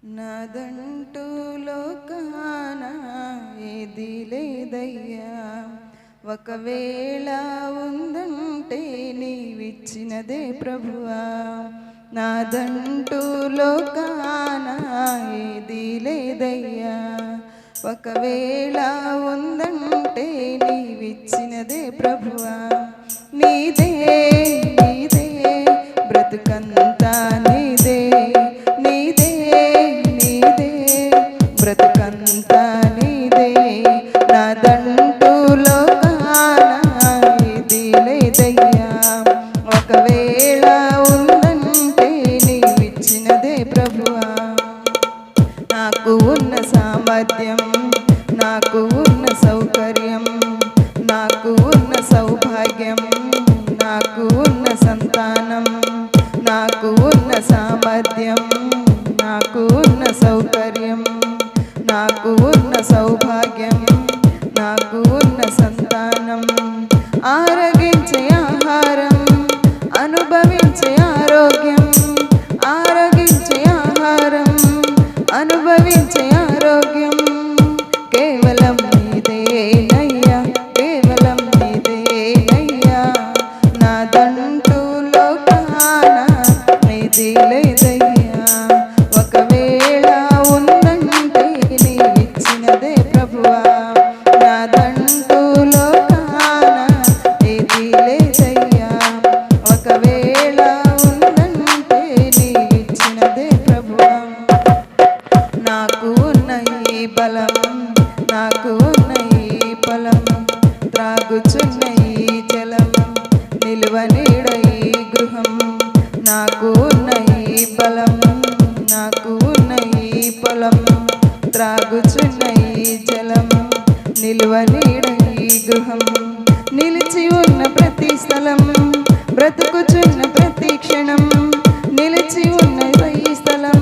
నాదంటూ లోకాన ఏది లేదయ్యా, ఒకవేళ ఉందంటే నీవిచ్చినదే ప్రభువా. నాదంటూ లోకాన ఏది లేదయ్యా, ఒకవేళ ఉందంటే నీవిచ్చినదే ప్రభువా. నీదే నీదే బ్రతుకంతా నీదే, నీదే నీదే బ్రతుకంతా నీదే. నాదంటూ లోకాన ఏది లేదయ్యా, ఒకవేళ ఉందంటే నీవిచ్చినదే ప్రభువా. నాకు ఉన్న సామర్థ్యం, నాకు ఉన్న సౌకర్యం, నాకు ఉన్న సౌభాగ్యం, నాకు ఉన్న సంతానం, నాకు ఉన్న సామర్థ్యం, నాకు ఉన్న సౌకర్యం, నాకు ఉన్న సౌభాగ్యం, నాకు ఉన్న సంతానం, ఆరగించే ఆహారం, అనుభవించే ఆరోగ్యం, ఆరగించే ఆహారం, అనుభవించే ఆరోగ్యం కేవలం నీదేనయ్యా, కేవలం నీదేనయ్యా. నాదంటూ లోకాన ఏది లేదయ్యా, ఒకవేళ ఉందంటే నీవిచ్చినదే ప్రభువా. నాదంటూ లోకాన ఏది లేదయ్యా, ఒకవేళ ఉందంటే నీవిచ్చినదే ప్రభువా. నాకు ఉన్న ఈ బలం, నాకు ఉన్న ఈ ఫలం, త్రాగుచున్న ఈ జలం, నిలువ నీడ ఈ గృహం. నాకు ఉన్న ఈ బలం, నాకు ఉన్న ఈ ఫలం, త్రాగుచున్న ఈ జలం, నిలువ నీడ ఈ గృహం, నిలిచి ఉన్న ప్రతి స్థలం, బ్రతుకుచున్న ప్రతి క్షణం, నిలిచి ఉన్న ఈ స్థలం,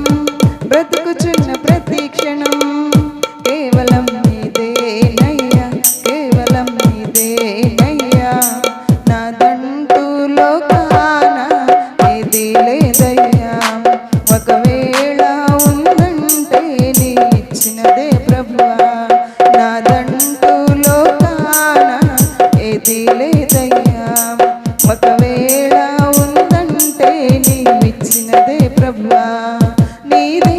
బ్రతుకుచున్న ప్రతి క్షణం కేవలం నీదేనయ్యా, కేవలం నీదేనయ్యా. నాదంటూ లోకాన ఏది లేదయ్యా, ఒకవేళ ఉందంటే నీవిచ్చినదే ప్రభువా. నాదంటూ లోకాన ఏది లేదయ్యా, ఒకవేళ ఉందంటే నీవిచ్చినదే ప్రభువా. నీదే